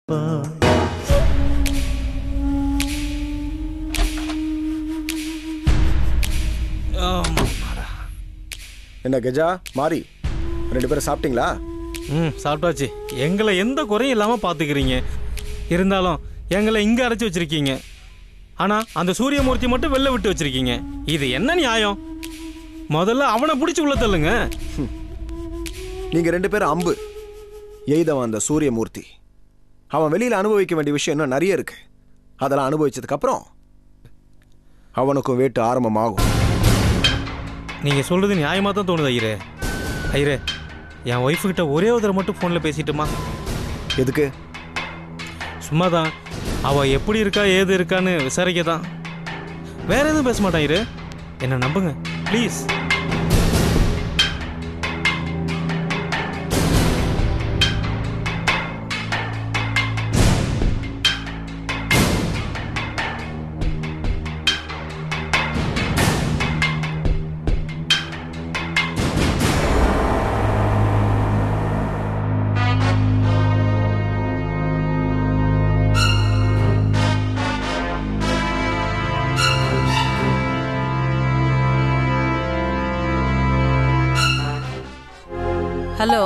என்ன கஜா மாறி ரெண்டு பேரும் சாப்பிட்டீங்களா? சாப்பிட்டாச்சு. எங்களை எந்த குறையும் இல்லாமல் பார்த்துக்கிறீங்க. இருந்தாலும் எங்களை இங்கே அடைச்சி வச்சிருக்கீங்க. ஆனால் அந்த சூரியமூர்த்தி மட்டும் வெளில விட்டு வச்சிருக்கீங்க. இது என்ன நியாயம்? முதல்ல அவனை பிடிச்சி உள்ள தள்ளுங்க. நீங்கள் ரெண்டு பேரும் அம்பு எய்தவன் அந்த சூரியமூர்த்தி. அவன் வெளியில் அனுபவிக்க வேண்டிய விஷயம் இன்னும் நிறைய இருக்கு. அதெல்லாம் அனுபவிச்சதுக்கப்புறம் அவனுக்கும் வேட்டு ஆரம்பமாகும். நீங்கள் சொல்கிறது நியாயமாக தான் தோணுது ஐயரே. ஐயரே, என் ஒய்ஃபுக்கிட்ட ஒரே ஒரு தடவை மட்டும் ஃபோனில் பேசிட்டுமா? எதுக்கு? சும்மா தான். அவள் எப்படி இருக்கா ஏது இருக்கான்னு விசாரிக்க தான். வேற எதுவும் பேச மாட்டான் ஐயரே. என்ன நம்புங்க ப்ளீஸ். ஹலோ,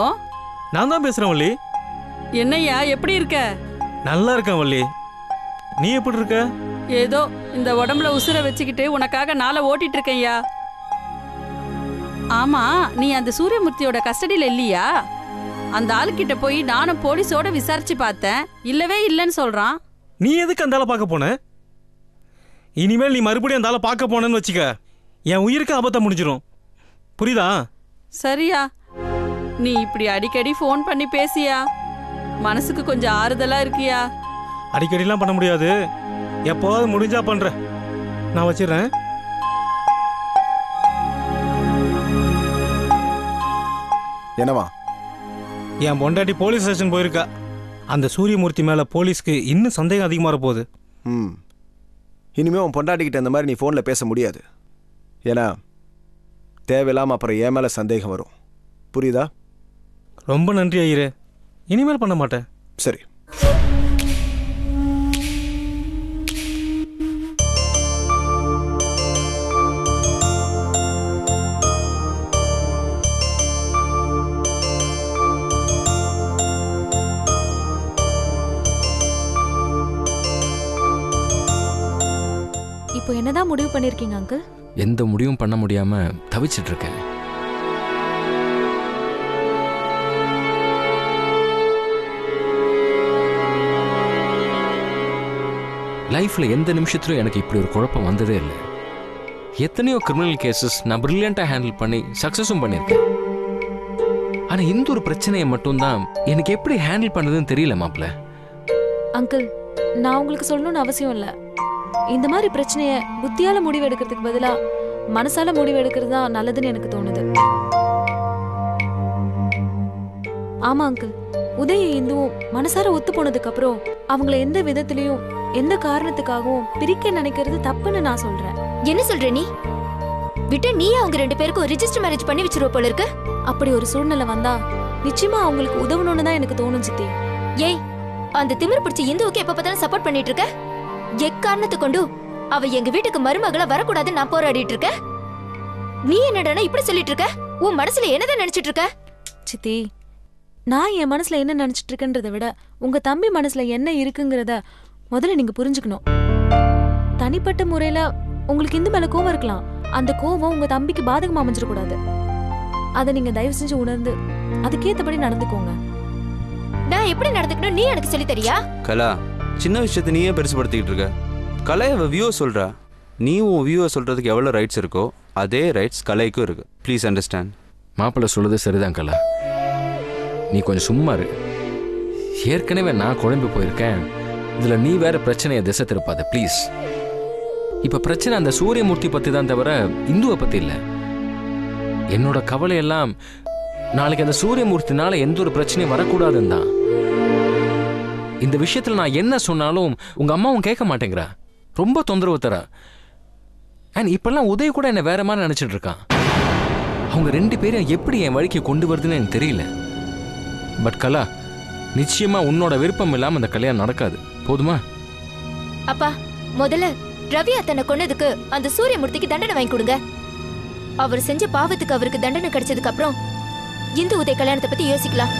நான் தான் பேசுகிறேன் வள்ளி. என்னய்யா எப்படி இருக்க? நல்லா இருக்கேன் வள்ளி. நீ எப்படி இருக்க? ஏதோ இந்த உடம்புல உசுரை வச்சுக்கிட்டு உனக்காக நாளை ஓட்டிட்டு இருக்கேன்யா. ஆமா, நீ அந்த சூரியமூர்த்தியோட கஸ்டடியில் இல்லையா? அந்த ஆளுக்கிட்ட போய் நானும் போலீஸோட விசாரிச்சு பார்த்தேன். இல்லவே இல்லைன்னு சொல்றான். நீ எதுக்கு அந்த ஆளை பார்க்க போன? இனிமேல் நீ மறுபடியும் அந்த ஆளை பார்க்க போனேன்னு வச்சுக்க, என் உயிருக்கு ஆபத்தை முடிஞ்சிடும். புரியுதா? சரியா, நீ இப்படி அடிக்கடி ஃபோன் பண்ணி பேசியா மனசுக்கு கொஞ்சம் ஆறுதலா இருக்கியா? அடிக்கடிலாம் பண்ண முடியாது. எப்போவாது முடிஞ்சா பண்றேன். நான் வச்சிடறேன். என்னவா? என் பொண்டாட்டி போலீஸ் ஸ்டேஷன் போயிருக்கா. அந்த சூரியமூர்த்தி மேல போலீஸ்க்கு இன்னும் சந்தேகம் அதிகமாக போகுது. இனிமே உன் பொண்டாட்டிக்கிட்ட இந்த மாதிரி நீ ஃபோனில் பேச முடியாது. ஏன்னா தேவையில்லாமல் அப்புறம் என் மேலே சந்தேகம் வரும். புரியுதா? ரொம்ப நன்றி ஐயரே. இனிமேல் பண்ண மாட்டேன். சரி. இப்போ என்னதான் முடிவு பண்ணிருக்கீங்க அங்கிள்? எந்த முடிவும் பண்ண முடியாம தவிச்சிட்டு இருக்கேன். லைஃப்ல எந்த நிமிஷத்துலையும் எனக்கு இப்படி ஒரு குழப்பம் வந்ததே இல்லை. எத்தனையோ கிரிமினல் கேசஸ் நான் பிரில்லியண்டா ஹேண்டில் பண்ணி சக்சஸும் பண்ணியிருக்கேன். ஆனா இந்த ஒரு பிரச்சனையை மட்டும்தான் எனக்கு எப்படி ஹேண்டில் பண்ணதுன்னு தெரியல மாப்ள. அங்கிள், நான் உங்களுக்கு சொல்லணும்னு அவசியம் இல்லை. இந்த மாதிரி பிரச்சனைய புத்தியால முடிவு எடுக்கிறதுக்கு பதிலா மனசால முடிவு எடுக்கிறது தான் நல்லதுன்னு எனக்கு தோணுது. ஆமா அங்கிள், உதய இந்துவும் மனசார ஒத்து போனதுக்கு அப்புறம் அவங்கள எந்த விதத்திலையும் எந்த காரணத்துக்காகவும் பிரிக்க நினைக்கிறது தப்புன்னு நான் சொல்றேன். என்ன சொல்ற நீ? விட்டு நீ அவங்க ரெண்டு பேருக்கும் ரெஜிஸ்டர் மேரேஜ் பண்ணி வச்சிருவ போல இருக்கு. அப்படி ஒரு சூழ்நிலை வந்தா நிச்சயமா அவங்களுக்கு உதவணும்னு தான் எனக்கு தோணும் சித்தி. ஏய், அந்த திமிரு பிடிச்ச இந்துவுக்கு எப்ப பார்த்தாலும் சப்போர்ட் பண்ணிட்டு இருக்க. எக்காரணத்தை கொண்டு அவ எங்க வீட்டுக்கு மருமகளா வரக்கூடாதுன்னு நான் போராடிட்டு இருக்க. நீ என்னடா இப்படி சொல்லிட்டு இருக்க? உன் மனசுல என்னதான் நினைச்சிட்டு இருக்க? சித்தி, நான் என் மனசுல என்ன நினைச்சிட்டு இருக்கேன்றதை விட உங்க தம்பி மனசுல என்ன இருக்குங்கிறத முதல்ல நீங்க புரிஞ்சுக்கணும். தனிப்பட்ட முறையில உங்களுக்கு இந்த மேல கோவம் இருக்கலாம். அந்த கோவம் உங்க தம்பிக்கு பாதகமா அமைஞ்சிடக்கூடாது. அதை நீங்க தயவு செஞ்சு உணர்ந்து அதுக்கேற்றபடி நடந்துக்கோங்க. நான் எப்படி நடந்துக்கணும் நீ எனக்கு சொல்லி தரியா? கலா, சின்ன விஷயத்தை நீயே பெருசுபடுத்திக்கிட்டு இருக்க. கலை அவ வியூ சொல்றா. நீ உன் வியூவை சொல்றதுக்கு எவ்வளவு ரைட்ஸ் இருக்கோ அதே ரைட்ஸ் கலைக்கும் இருக்கு. Please understand. மாப்பிள்ள சொல்லுது சரிதான் கலா. நீ கொஞ்சம் சும்மா இரு. ஏற்கனவே நான் குழம்பு போயிருக்கேன். இதுல நீ வேற பிரச்சனையை திசை திருப்பாத ப்ளீஸ். இப்ப பிரச்சனை அந்த சூரியமூர்த்தி பத்தி தான் தவிர இந்துவை பத்தி இல்ல. என்னோட கவலை எல்லாம் நாளைக்கு அந்த சூரியமூர்த்தினால எந்த ஒரு பிரச்சனையும் வரக்கூடாதுன்னு தான். இந்த விஷயத்துல நான் என்ன சொன்னாலும் உங்க அம்மாவும் கேட்க மாட்டேங்கிறா. ரொம்ப தொந்தரவு தரா. அண்ட் இப்பெல்லாம் உதய கூட என்ன வேற மாதிரி நினைச்சிட்டு இருக்கான். அவங்க ரெண்டு பேரும் எப்படி என் வழிக்கு கொண்டு வருதுன்னு எனக்கு தெரியல. பட் கலா, நிச்சயமா உன்னோட விருப்பம் இல்லாம அந்த கல்யாணம் நடக்காது. போதுமா? அப்பா, முதல்ல ரவி அத்தனை கொன்னதுக்கு அந்த சூரியமூர்த்திக்கு தண்டனை வாங்கி கொடுங்க. அவர் செஞ்ச பாவத்துக்கு அவருக்கு தண்டனை கிடைச்சதுக்கு அப்புறம் இந்து உதய கல்யாணத்தை பத்தி யோசிக்கலாம்.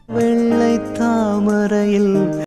வெள்ளை தாமரையில்